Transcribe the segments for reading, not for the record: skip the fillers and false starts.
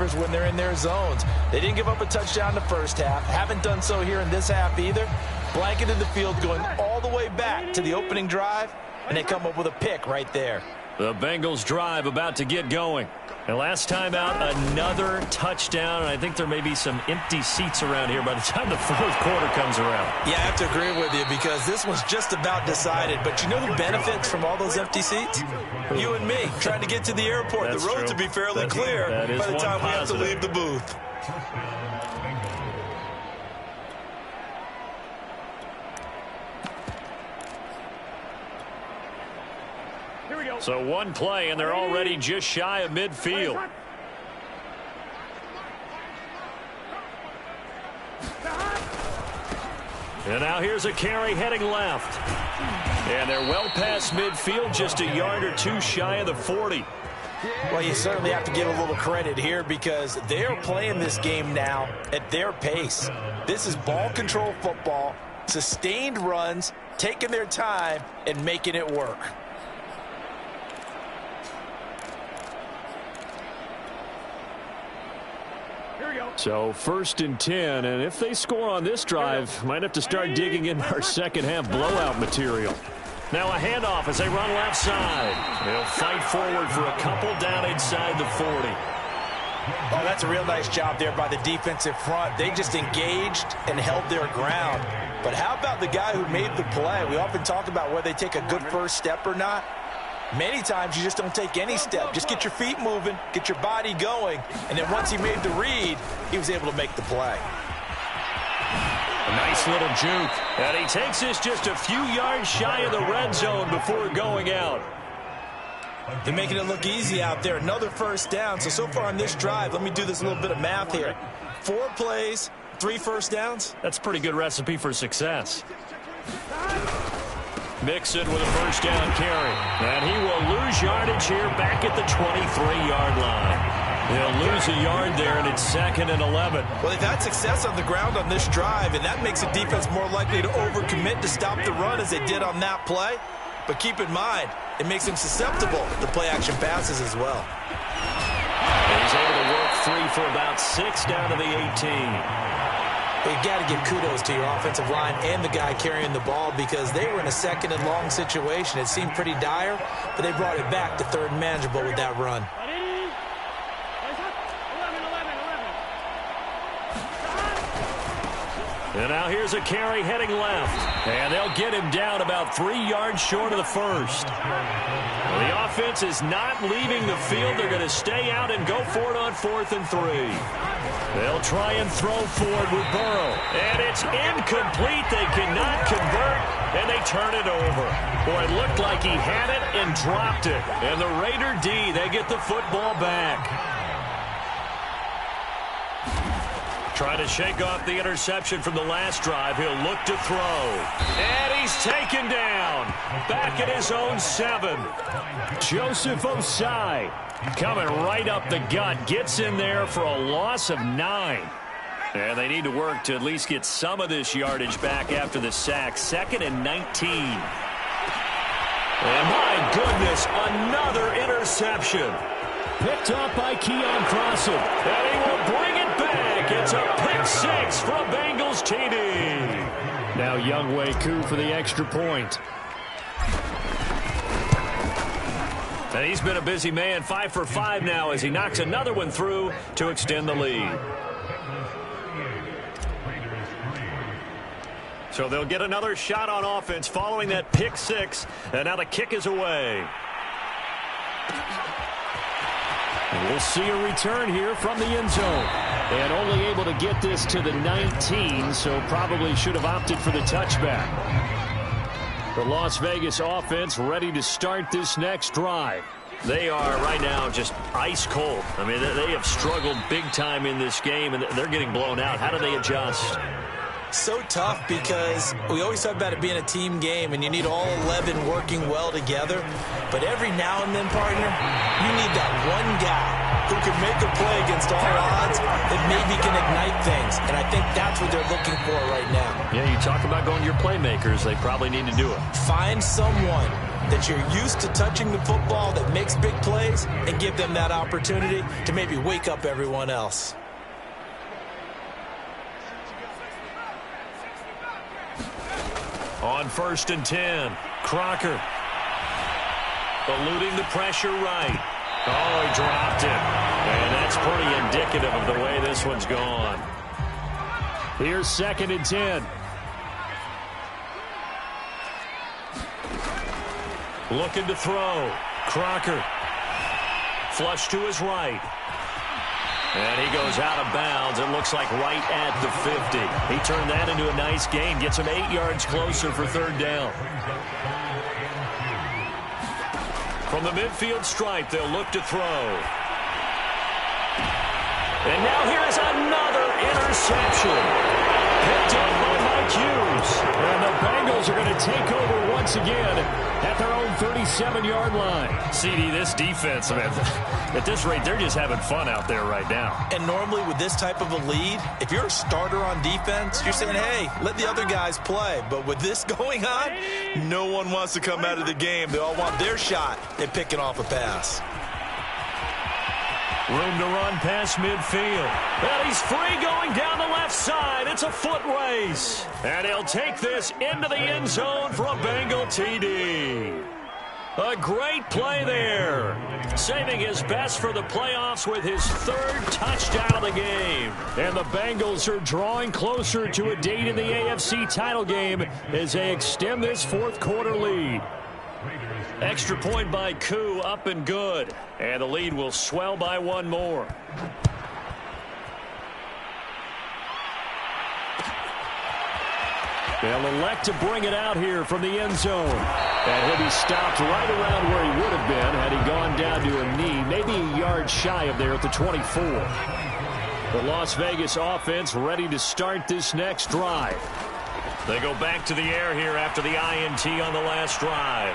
receivers when they're in their zones. They didn't give up a touchdown in the first half. Haven't done so here in this half either. Blanketed the field going all the way back to the opening drive, and they come up with a pick right there. The Bengals drive about to get going. And last time out, another touchdown, and I think there may be some empty seats around here by the time the fourth quarter comes around. Yeah, I have to agree with you because this one's just about decided. But you know who benefits from all those empty seats? You and me, trying to get to the airport. That's the roads true. will be fairly clear by the time we have to leave the booth. So one play, and they're already just shy of midfield. And now here's a carry heading left. And they're well past midfield, just a yard or two shy of the 40. Well, you certainly have to give a little credit here because they are playing this game now at their pace. This is ball control football, sustained runs, taking their time, and making it work. So 1st and 10, and if they score on this drive, might have to start digging in our second half blowout material. Now a handoff as they run left side. They'll fight forward for a couple down inside the 40. Oh, that's a real nice job there by the defensive front. They just engaged and held their ground. But how about the guy who made the play? We often talk about whether they take a good first step or not. Many times you just don't take any step. Just get your feet moving, get your body going, and then once he made the read, he was able to make the play. A nice little juke. And he takes this just a few yards shy of the red zone before going out. They're making it look easy out there. Another first down. So far on this drive, let me do this little bit of math here. 4 plays, 3 first downs. That's a pretty good recipe for success. Mixon with a first down carry. And he will lose yardage here back at the 23-yard line. He'll lose a yard there, and it's 2nd and 11. Well, they've had success on the ground on this drive, and that makes a defense more likely to overcommit to stop the run as they did on that play. But keep in mind, it makes them susceptible to play-action passes as well. And he's able to work free for about 6 down to the 18. You got to give kudos to your offensive line and the guy carrying the ball because they were in a 2nd and long situation. It seemed pretty dire, but they brought it back to 3rd and manageable with that run. And now here's a carry heading left. And they'll get him down about 3 yards short of the first. Well, the offense is not leaving the field. They're going to stay out and go for it on 4th and 3. They'll try and throw forward with Burrow. And it's incomplete. They cannot convert, and they turn it over. Boy, it looked like he had it and dropped it. And the Raider D, they get the football back. Trying to shake off the interception from the last drive. He'll look to throw. And he's taken down. Back at his own 7. Joseph Osai coming right up the gut. Gets in there for a loss of 9. And they need to work to at least get some of this yardage back after the sack. 2nd and 19. And my goodness, another interception. Picked up by Keon Crossen. And he will bring it back. It's a pick 6 for a Bengals TD. Now Younghoe Koo for the extra point. And he's been a busy man, 5 for 5 now as he knocks another one through to extend the lead. So they'll get another shot on offense following that pick 6. And now the kick is away. We'll see a return here from the end zone. And only able to get this to the 19, so probably should have opted for the touchback. The Las Vegas offense ready to start this next drive. They are right now just ice cold. I mean, they have struggled big time in this game, and they're getting blown out. How do they adjust? So tough because we always talk about it being a team game and you need all 11 working well together. But every now and then, partner, you need that one guy who can make a play against all odds that maybe can ignite things. And I think that's what they're looking for right now. Yeah, you talk about going to your playmakers. They probably need to do it. Find someone that you're used to touching the football that makes big plays and give them that opportunity to maybe wake up everyone else. On 1st and 10, Crocker. Eluding the pressure right. Oh, he dropped it. And that's pretty indicative of the way this one's gone. Here's 2nd and 10. Looking to throw. Crocker. Flush to his right. And he goes out of bounds. It looks like right at the 50. He turned that into a nice gain. Gets him 8 yards closer for 3rd down. From the midfield stripe, they'll look to throw. And now here's another interception. Picked up by Mike Hughes. And the Bengals are going to take over once again at their own 37-yard line. CD, this defense, man, at this rate, they're just having fun out there right now. And normally with this type of a lead, if you're a starter on defense, you're saying, hey, let the other guys play. But with this going on, no one wants to come out of the game. They all want their shot at picking off a pass. Room to run past midfield. And he's free going down the left side. It's a foot race. And he'll take this into the end zone for a Bengal TD. A great play there. Saving his best for the playoffs with his 3rd touchdown of the game. And the Bengals are drawing closer to a date in the AFC title game as they extend this 4th quarter lead. Extra point by Koo, up and good. And the lead will swell by 1 more. They'll elect to bring it out here from the end zone. And he'll be stopped right around where he would have been had he gone down to a knee, maybe a yard shy of there at the 24. The Las Vegas offense ready to start this next drive. They go back to the air here after the INT on the last drive.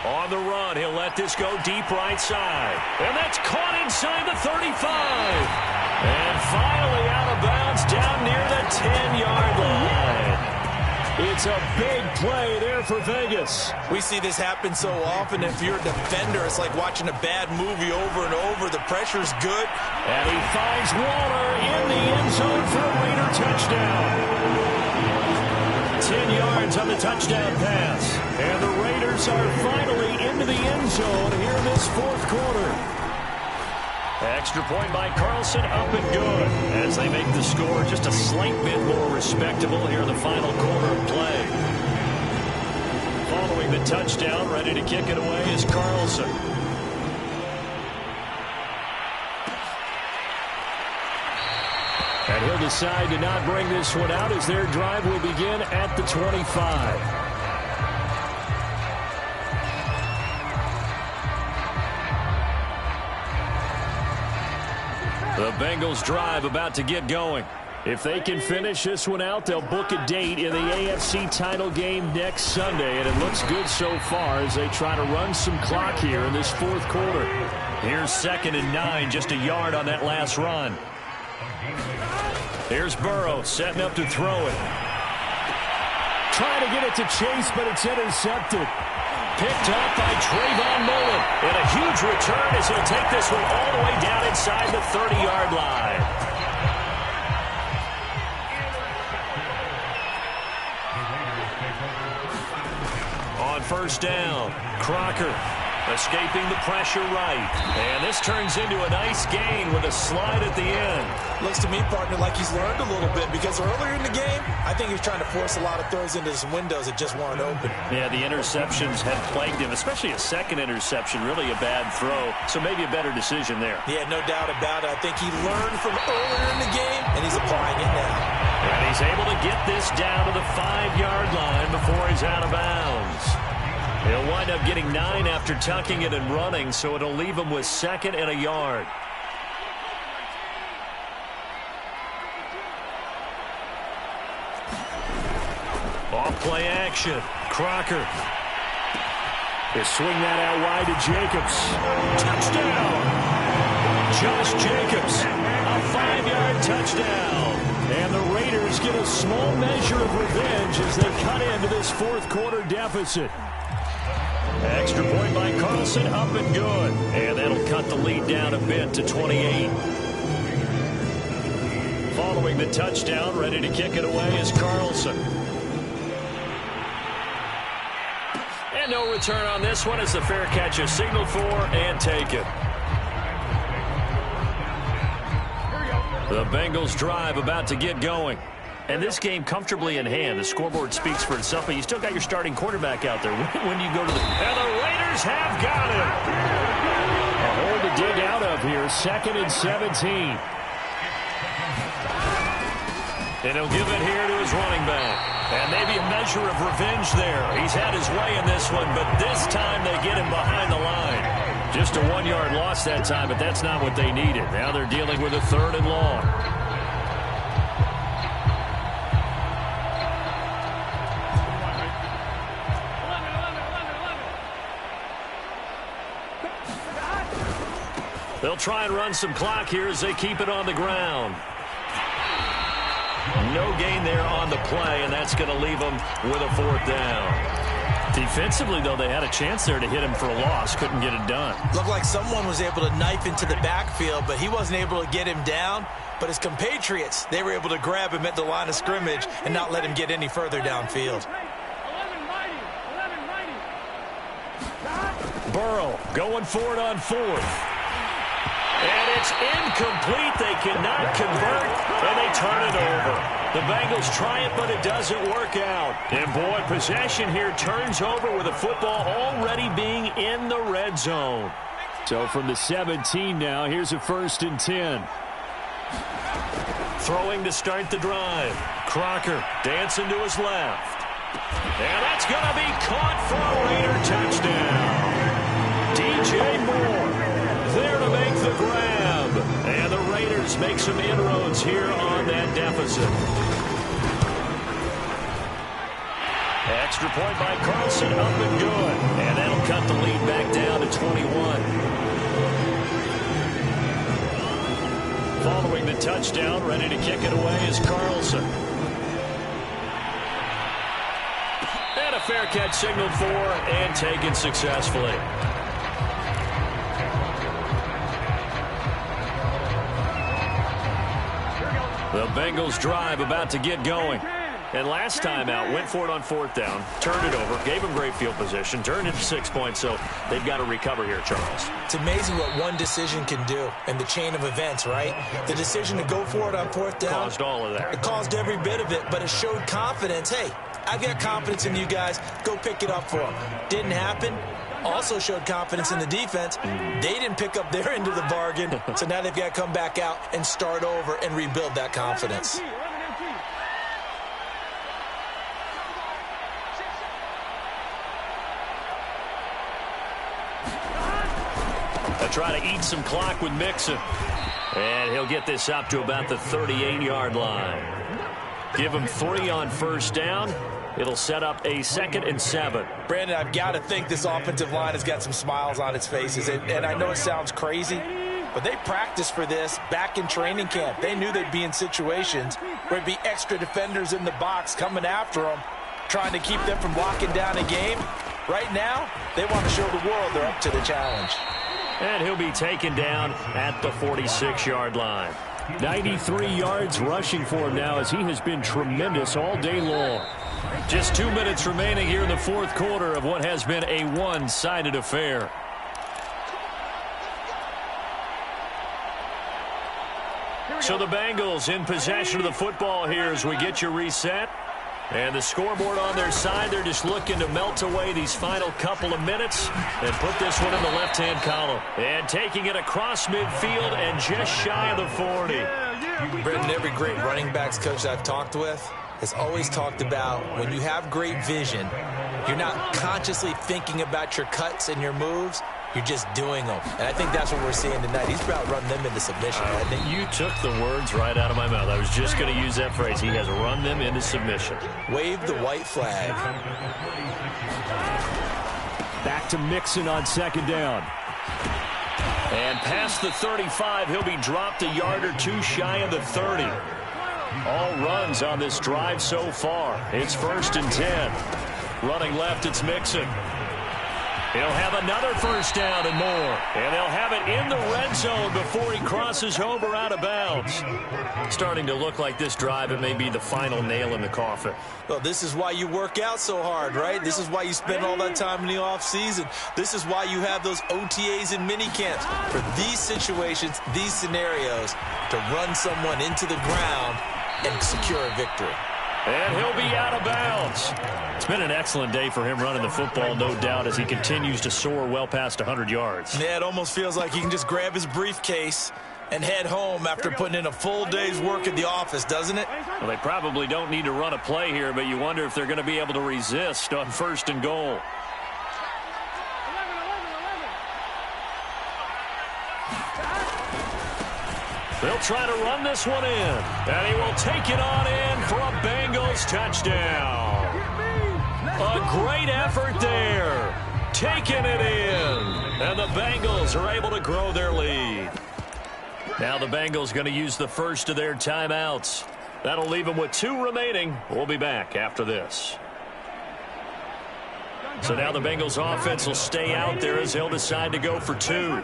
On the run, he'll let this go deep right side. And that's caught inside the 35. And finally out of bounds down near the 10-yard line. It's a big play there for Vegas. We see this happen so often. If you're a defender, it's like watching a bad movie over and over. The pressure's good. And he finds Waller in the end zone for a Raider touchdown. 10 yards on the touchdown pass. And the Raiders are finally into the end zone here in this 4th quarter. Extra point by Carlson, up and good. As they make the score just a slight bit more respectable here in the final quarter of play. Following the touchdown, ready to kick it away is Carlson. And he'll decide to not bring this one out as their drive will begin at the 25. The Bengals drive about to get going. If they can finish this one out, they'll book a date in the AFC title game next Sunday. And it looks good so far as they try to run some clock here in this 4th quarter. Here's 2nd and 9, just a yard on that last run. Here's Burrow setting up to throw it. Trying to get it to Chase, but it's intercepted. Picked up by Trayvon Mullen. And a huge return as he'll take this one all the way down inside the 30-yard line. On 1st down, Crocker escaping the pressure right. And this turns into a nice gain with a slide at the end. Looks to me, partner, like he's learned a little bit because earlier in the game, I think he was trying to force a lot of throws into some windows that just weren't open. Yeah, the interceptions had plagued him, especially a 2nd interception, really a bad throw. So maybe a better decision there. Yeah, no doubt about it. I think he learned from earlier in the game, and he's applying it now. And he's able to get this down to the 5-yard line before he's out of bounds. He'll wind up getting 9 after tucking it and running, so it'll leave him with 2nd and a yard. Off play action. Crocker. They swing that out wide to Jacobs. Touchdown! Josh Jacobs. A 5-yard touchdown. And the Raiders get a small measure of revenge as they cut into this 4th quarter deficit. Extra point by Carlson, up and good. And that'll cut the lead down a bit to 28. Following the touchdown, ready to kick it away is Carlson. And no return on this one as the fair catch is signaled for and taken. The Bengals drive about to get going. And this game comfortably in hand. The scoreboard speaks for itself, but you still got your starting quarterback out there. When do you go to the... And the Raiders have got him. A hole to dig out of here. 2nd and 17. And he'll give it here to his running back. And maybe a measure of revenge there. He's had his way in this one, but this time they get him behind the line. Just a 1-yard loss that time, but that's not what they needed. Now they're dealing with a 3rd and long. They'll try and run some clock here as they keep it on the ground. No gain there on the play, and that's going to leave them with a 4th down. Defensively, though, they had a chance there to hit him for a loss. Couldn't get it done. Looked like someone was able to knife into the backfield, but he wasn't able to get him down. But his compatriots, they were able to grab him at the line of scrimmage and not let him get any further downfield. Burrow going for it on 4th. And it's incomplete. They cannot convert, and they turn it over. The Bengals try it, but it doesn't work out. And, boy, possession here turns over with the football already being in the red zone. So from the 17 now, here's a 1st and 10. Throwing to start the drive. Crocker dancing to his left. And that's going to be caught for a Raider touchdown. DJ Moore there to make the grab. And the Raiders make some inroads here on that deficit. Extra point by Carlson, up and good. And that'll cut the lead back down to 21. Following the touchdown, ready to kick it away is Carlson. And a fair catch signaled for and taken successfully. The Bengals drive about to get going. And last time out, went for it on 4th down, turned it over, gave them great field position, turned it to 6 points, so they've got to recover here, Charles. It's amazing what one decision can do in the chain of events, right? The decision to go for it on 4th down. Caused all of that. It caused every bit of it, but it showed confidence. Hey, I've got confidence in you guys. Go pick it up for them. Didn't happen. Also showed confidence in the defense. They didn't pick up their end of the bargain, so now they've got to come back out and start over and rebuild that confidence. They'll try to eat some clock with Mixon. And he'll get this up to about the 38-yard line. Give him 3 on 1st down. It'll set up a 2nd and 7. Brandon, I've got to think this offensive line has got some smiles on its faces. And I know it sounds crazy, but they practiced for this back in training camp. They knew they'd be in situations where it'd be extra defenders in the box coming after them, trying to keep them from locking down a game. Right now, they want to show the world they're up to the challenge. And he'll be taken down at the 46-yard line. 93 yards rushing for him now as he has been tremendous all day long. Just 2 minutes remaining here in the 4th quarter of what has been a one-sided affair. So the Bengals in possession of the football here as we get you reset. And the scoreboard on their side, they're just looking to melt away these final couple of minutes and put this one in the left-hand column. And taking it across midfield and just shy of the 40. Brendan, every great running backs coach I've talked with has always talked about when you have great vision, you're not consciously thinking about your cuts and your moves. You're just doing them. And I think that's what we're seeing tonight. He's about running them into submission, hasn't he? You took the words right out of my mouth. I was just going to use that phrase. He has run them into submission. Wave the white flag. Back to Mixon on 2nd down. And past the 35, he'll be dropped a yard or 2 shy of the 30. All runs on this drive so far. It's 1st and 10. Running left, it's Mixon. He'll have another first down and more. And they'll have it in the red zone before he crosses over out of bounds. Starting to look like this drive, it may be the final nail in the coffin. Well, this is why you work out so hard, right? This is why you spend all that time in the offseason. This is why you have those OTAs and mini camps. For these situations, these scenarios, to run someone into the ground and secure a victory. And he'll be out of bounds. It's been an excellent day for him running the football, no doubt, as he continues to soar well past 100 yards. Yeah, it almost feels like he can just grab his briefcase and head home after putting in a full day's work at the office, doesn't it? Well, they probably don't need to run a play here, but you wonder if they're going to be able to resist on 1st and goal. They'll try to run this one in, and he will take it on in for a Bengals touchdown. A great effort there, taking it in, and the Bengals are able to grow their lead. Now the Bengals going to use the first of their timeouts. That'll leave them with 2 remaining. We'll be back after this. So now the Bengals offense will stay out there as they'll decide to go for 2.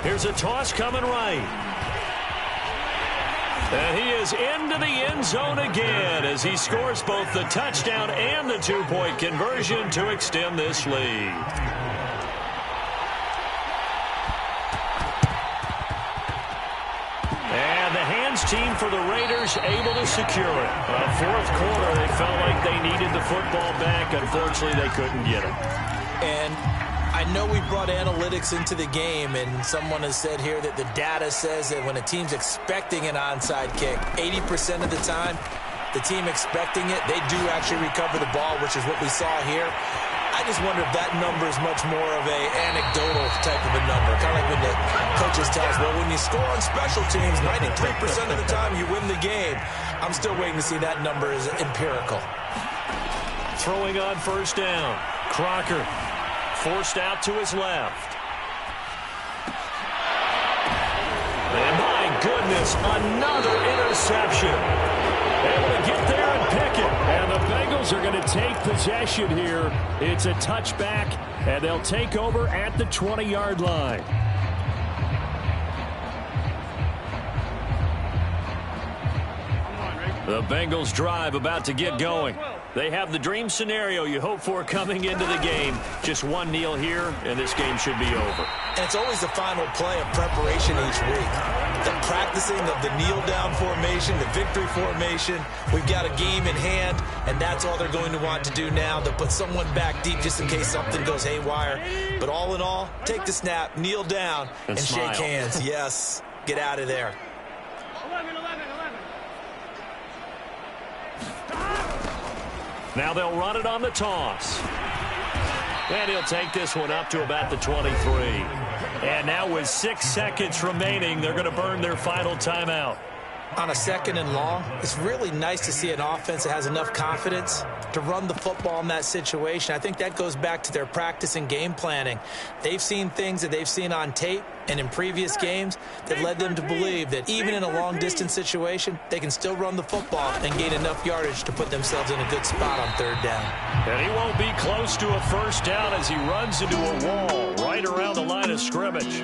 Here's a toss coming right. And he is into the end zone again as he scores both the touchdown and the 2-point conversion to extend this lead. And the hands team for the Raiders able to secure it. 4th quarter, they felt like they needed the football back. Unfortunately, they couldn't get it. And I know we brought analytics into the game, and someone has said here that the data says that when a team's expecting an onside kick, 80% of the time, the team expecting it, they do actually recover the ball, which is what we saw here. I just wonder if that number is much more of a anecdotal type of a number. Kind of like when the coaches tell us, well, when you score on special teams, 93% of the time you win the game. I'm still waiting to see that number is empirical. Throwing on 1st down. Crocker forced out to his left. And my goodness, another interception. Able to get there and pick it. And the Bengals are going to take possession here. It's a touchback, and they'll take over at the 20-yard line. The Bengals drive about to get going. They have the dream scenario you hope for coming into the game. Just one kneel here, and this game should be over. And it's always the final play of preparation each week. The practicing of the kneel-down formation, the victory formation. We've got a game in hand, and that's all they're going to want to do now. They'll put someone back deep just in case something goes haywire. But all in all, take the snap, kneel down, and shake hands. Yes, get out of there. Now they'll run it on the toss. And he'll take this one up to about the 23. And now with 6 seconds remaining, they're going to burn their final timeout. On a 2nd and long, it's really nice to see an offense that has enough confidence to run the football in that situation. I think that goes back to their practice and game planning. They've seen things that they've seen on tape and in previous games that led them to believe that even in a long-distance situation, they can still run the football and gain enough yardage to put themselves in a good spot on 3rd down. And he won't be close to a first down as he runs into a wall right around the line of scrimmage.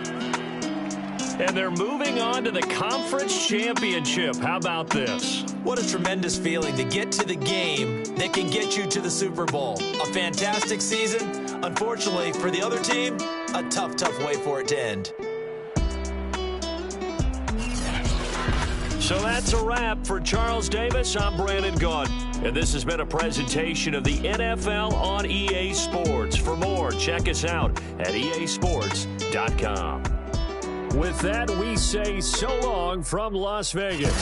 And they're moving on to the conference championship. How about this? What a tremendous feeling to get to the game that can get you to the Super Bowl. A fantastic season. Unfortunately, for the other team, a tough, tough way for it to end. So that's a wrap for Charles Davis. I'm Brandon Gaudin. And this has been a presentation of the NFL on EA Sports. For more, check us out at easports.com. With that, we say so long from Las Vegas.